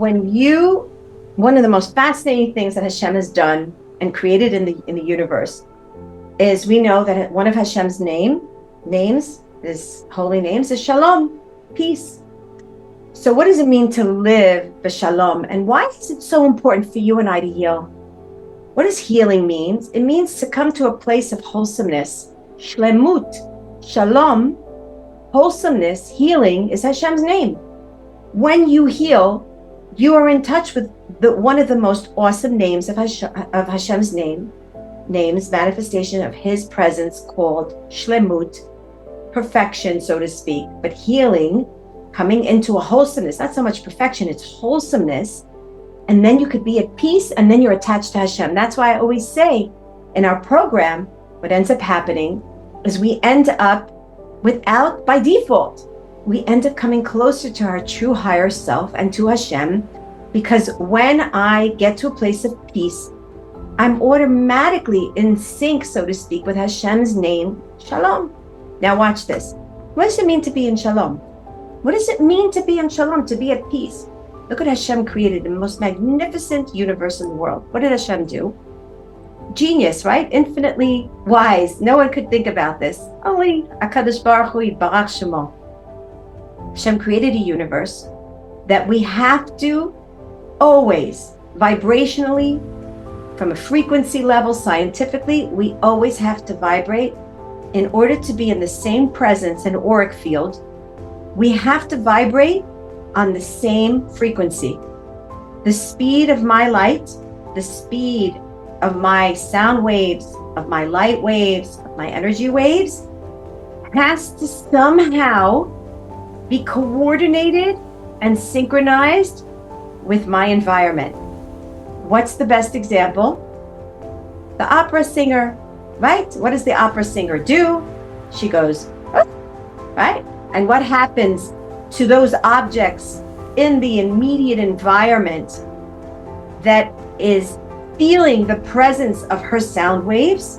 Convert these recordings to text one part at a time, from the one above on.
one of the most fascinating things that Hashem has done and created in the universe is we know that one of Hashem's names, his holy names, is Shalom, peace. So what does it mean to live b'shalom? And why is it so important for you and I to heal? What does healing mean? It means to come to a place of wholesomeness. Shlemut, shalom, wholesomeness, healing is Hashem's name. When you heal, you are in touch with one of the most awesome names of Hashem's names, manifestation of His presence, called Shlemut, perfection, so to speak. But healing, coming into a wholesomeness, not so much perfection, it's wholesomeness. And then you could be at peace, and then you're attached to Hashem. That's why I always say in our program, what ends up happening is we end up by default, we end up coming closer to our true higher self and to Hashem, because when I get to a place of peace, I'm automatically in sync, so to speak, with Hashem's name, Shalom. Now watch this. What does it mean to be in Shalom? What does it mean to be in Shalom, to be at peace? Look what Hashem created, the most magnificent universe in the world. What did Hashem do? Genius, right? Infinitely wise. No one could think about this. Only HaKadosh Baruch Hu Yibarach Shemo. Hashem created a universe that we have to always, vibrationally, from a frequency level, scientifically, we always have to vibrate in order to be in the same presence and auric field. We have to vibrate on the same frequency. The speed of my light, the speed of my sound waves, of my light waves, of my energy waves, has to somehow be coordinated and synchronized with my environment. What's the best example? The opera singer, right? What does the opera singer do? She goes, right? And what happens to those objects in the immediate environment that is feeling the presence of her sound waves,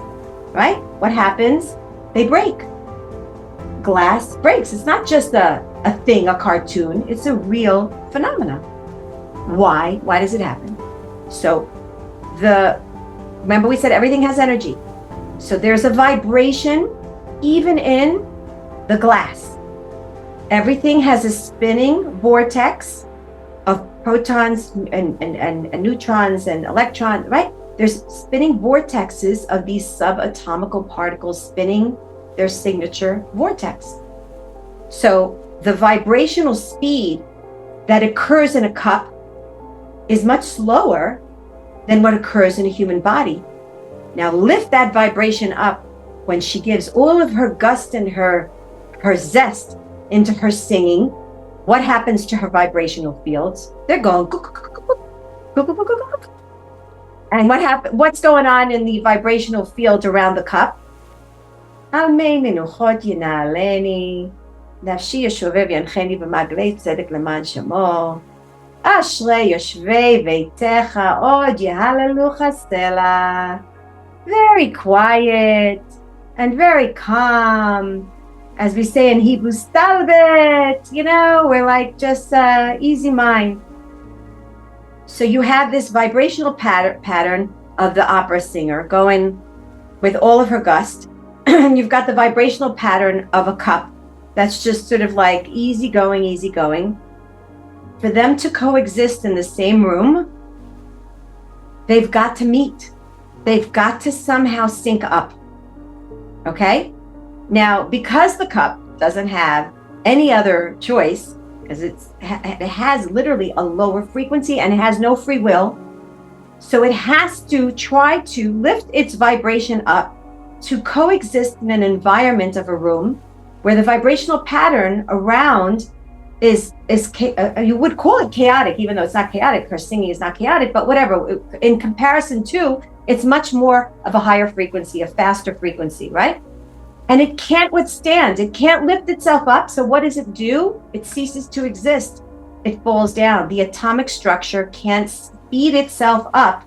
right? What happens? They break. Glass breaks. It's not just a thing, a cartoon. It's a real phenomenon. Why? Why does it happen? So remember we said everything has energy. So there's a vibration even in the glass. Everything has a spinning vortex of protons and neutrons and electrons, right? There's spinning vortexes of these subatomical particles spinning their signature vortex. So the vibrational speed that occurs in a cup is much slower than what occurs in a human body. Now lift that vibration up when she gives all of her gust and her zest into her singing. What happens to her vibrational fields? They're going and what's going on in the vibrational field around the cup? Very quiet and very calm. As we say in Hebrew, stalbet, we're like just easy mind. So you have this vibrational pattern of the opera singer going with all of her gust. And you've got the vibrational pattern of a cup that's just sort of like easy going. For them to coexist in the same room, they've got to meet. They've got to somehow sync up. Okay? Now, because the cup doesn't have any other choice, because it has literally a lower frequency and it has no free will, so it has to try to lift its vibration up to coexist in an environment of a room where the vibrational pattern around is you would call it chaotic, even though it's not chaotic. Her singing is not chaotic, but whatever. In comparison to, it's much more of a higher frequency, a faster frequency, right? And it can't withstand. It can't lift itself up. So what does it do? It ceases to exist. It falls down. The atomic structure can't speed itself up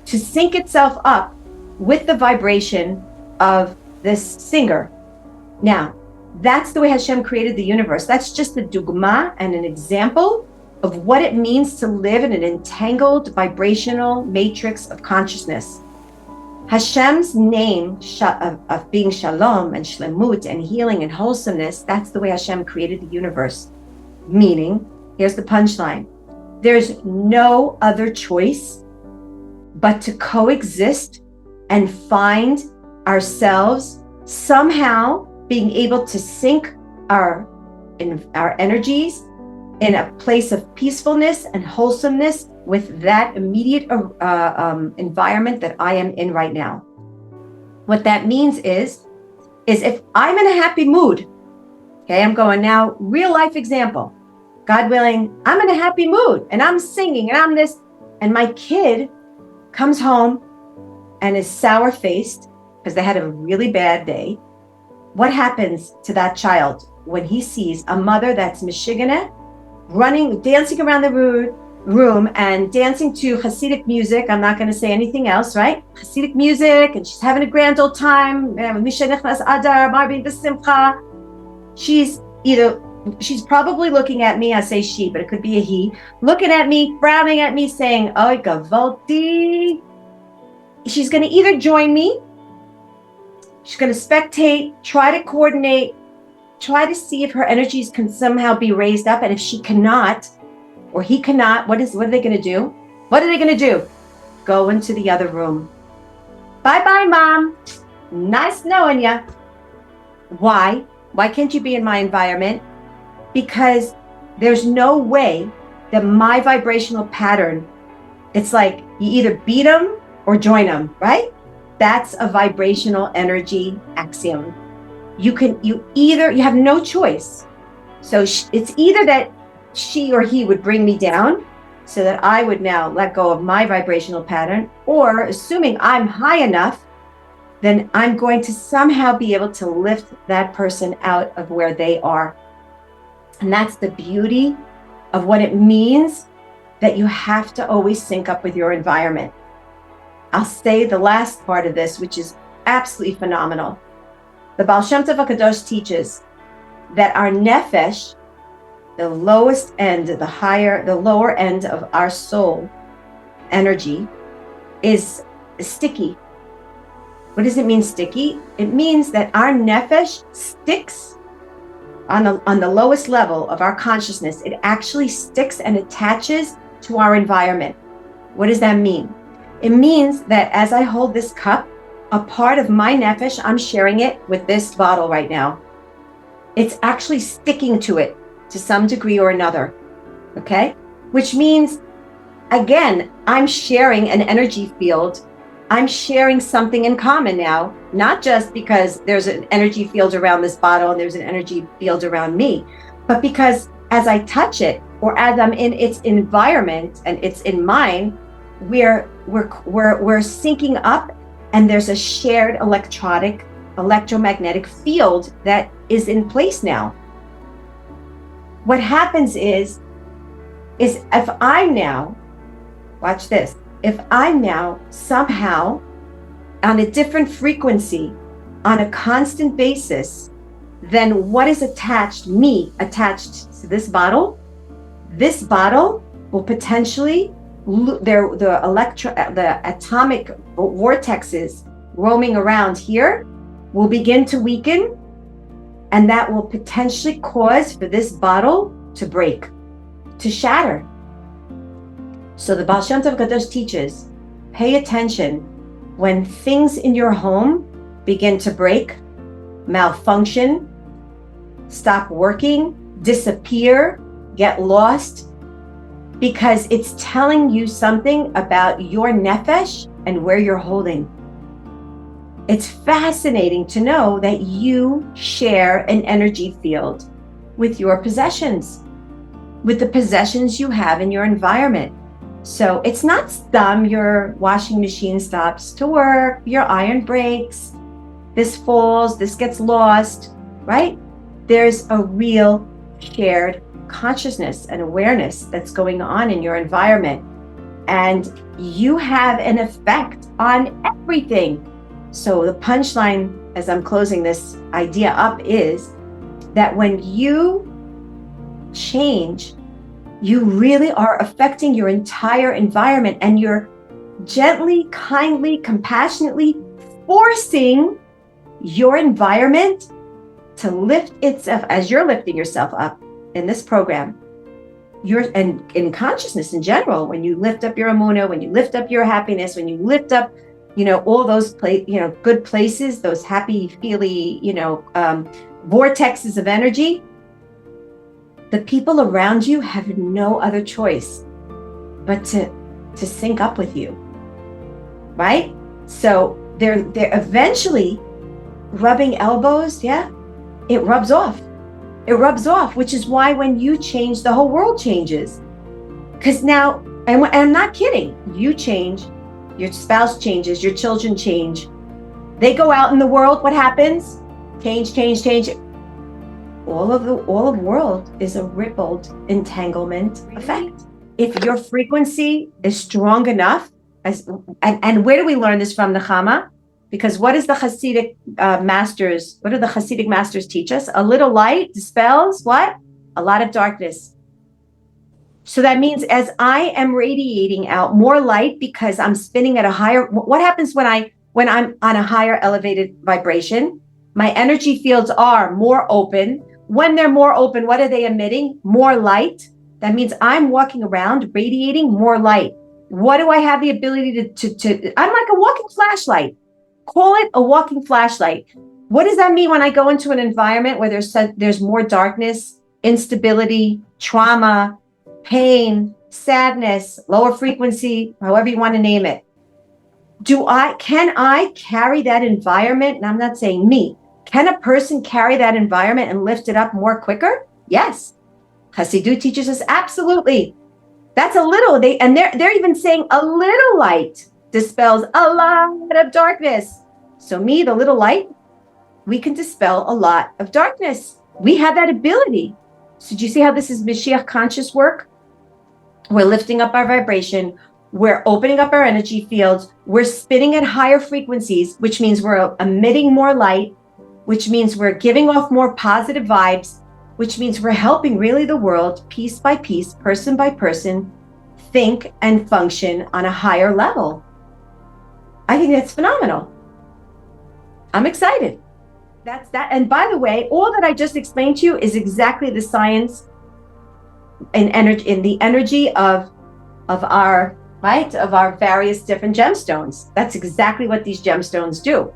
to sync itself up with the vibration of this singer. Now, that's the way Hashem created the universe. That's just a dugma and an example of what it means to live in an entangled vibrational matrix of consciousness. Hashem's name of being shalom and shlemut and healing and wholesomeness, that's the way Hashem created the universe. Meaning, here's the punchline, there's no other choice but to coexist and find ourselves somehow being able to sync our energies in a place of peacefulness and wholesomeness with that immediate environment that I am in right now. What that means is if I'm in a happy mood, okay, I'm going now, real life example, God willing, I'm in a happy mood and I'm singing and I'm this, and my kid comes home and is sour-faced because they had a really bad day. What happens to that child when he sees a mother that's Michiganite, running, dancing around the room and dancing to Hasidic music? I'm not going to say anything else, right? Hasidic music, and she's having a grand old time. She's probably looking at me, I say she, but it could be a he, looking at me, frowning at me, saying, "Oy gavalti." She's going to either join me, she's going to spectate, try to coordinate, try to see if her energies can somehow be raised up. And if she cannot, or he cannot, what are they going to do? What are they going to do? Go into the other room. Bye-bye, Mom. Nice knowing ya. Why? Why can't you be in my environment? Because there's no way that my vibrational pattern, it's like you either beat them or join them, right? That's a vibrational energy axiom. You have no choice. So it's either that she or he would bring me down so that I would now let go of my vibrational pattern, or assuming I'm high enough, then I'm going to somehow be able to lift that person out of where they are. And that's the beauty of what it means that you have to always sync up with your environment. I'll say the last part of this, which is absolutely phenomenal. The Baal Shem Tov HaKadosh teaches that our nefesh, the lowest end, the lower end of our soul energy, is sticky. What does it mean, sticky? It means that our nefesh sticks on the lowest level of our consciousness. It actually sticks and attaches to our environment. What does that mean? It means that as I hold this cup, a part of my nefesh, I'm sharing it with this bottle right now. It's actually sticking to it to some degree or another, okay? Which means, again, I'm sharing an energy field. I'm sharing something in common now, not just because there's an energy field around this bottle and there's an energy field around me, but because as I touch it, or as I'm in its environment and it's in mine, we're syncing up, and there's a shared electromagnetic field that is in place now. What happens is if I'm now, watch this, if I'm now somehow on a different frequency on a constant basis, then what is attached to this bottle will potentially, the atomic vortexes roaming around here will begin to weaken, and that will potentially cause for this bottle to break, to shatter. So the Baal Shem Tov HaKadosh teaches, pay attention when things in your home begin to break, malfunction, stop working, disappear, get lost, because it's telling you something about your nefesh and where you're holding. It's fascinating to know that you share an energy field with your possessions, with the possessions you have in your environment. So it's not dumb, your washing machine stops to work, your iron breaks, this falls, this gets lost, right? There's a real shared consciousness and awareness that's going on in your environment, and you have an effect on everything. So the punchline, as I'm closing this idea up, is that when you change You really are affecting your entire environment, and you're gently, kindly, compassionately forcing your environment to lift itself as you're lifting yourself up in this program. You're, and in consciousness in general, when you lift up your Emuna, when you lift up your happiness, when you lift up, all those good places, those happy, feely, vortexes of energy, the people around you have no other choice but to sync up with you, right? So they're eventually rubbing elbows. Yeah, it rubs off. It rubs off, which is why when you change, the whole world changes. Because now, and I'm not kidding, you change, your spouse changes, your children change. They go out in the world, what happens? Change. All of the world is a rippled entanglement effect. If your frequency is strong enough, and where do we learn this from, Nechama? Because what is the Hasidic masters? What do the Hasidic masters teach us? A little light dispels what? A lot of darkness. So that means as I am radiating out more light because I'm spinning at a higher. What happens when I'm on a higher elevated vibration? My energy fields are more open. When they're more open, what are they emitting? More light. That means I'm walking around radiating more light. What do I have the ability to I'm like a walking flashlight. Call it a walking flashlight. What does that mean when I go into an environment where there's more darkness, instability, trauma, pain, sadness, lower frequency, however you want to name it? Can I carry that environment? And I'm not saying me. Can a person carry that environment and lift it up more quicker? Yes. Hasidut teaches us absolutely. That's a little. They're even saying a little light dispels a lot of darkness. So me, the little light, we can dispel a lot of darkness. We have that ability. So do you see how this is Mashiach conscious work? We're lifting up our vibration. We're opening up our energy fields. We're spinning at higher frequencies, which means we're emitting more light, which means we're giving off more positive vibes, which means we're helping really the world piece by piece, person by person, think and function on a higher level. I think that's phenomenal. I'm excited. That's that. And by the way, all that I just explained to you is exactly the science and energy in the energy of our various different gemstones. That's exactly what these gemstones do.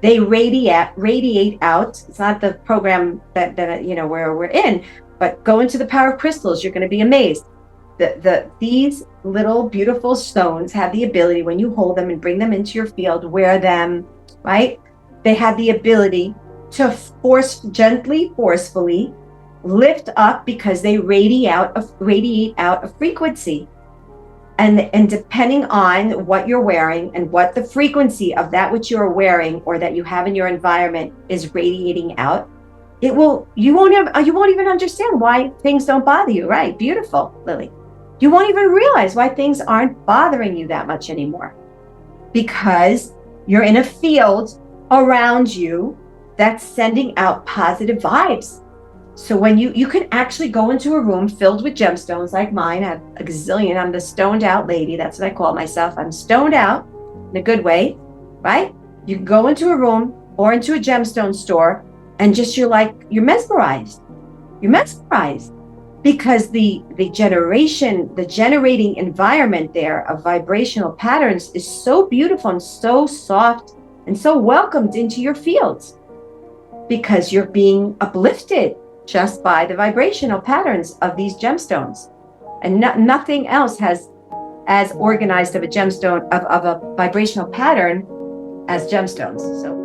They radiate out. It's not the program that where we're in, but go into the power of crystals. You're going to be amazed. These little beautiful stones have the ability, when you hold them and bring them into your field, wear them, right? They have the ability to gently, forcefully lift up because they radiate out a frequency. And depending on what you're wearing and what the frequency of that which you're wearing or that you have in your environment is radiating out, you won't even understand why things don't bother you, right? Beautiful, Lily. You won't even realize why things aren't bothering you that much anymore, because you're in a field around you that's sending out positive vibes. So when you can actually go into a room filled with gemstones like mine, I have a gazillion. I'm the stoned out lady. That's what I call myself. I'm stoned out in a good way, right? You can go into a room or into a gemstone store and you're mesmerized. You're mesmerized because the generating environment there of vibrational patterns is so beautiful and so soft and so welcomed into your fields, because you're being uplifted just by the vibrational patterns of these gemstones. And nothing else has as organized of a gemstone, of a vibrational pattern as gemstones. So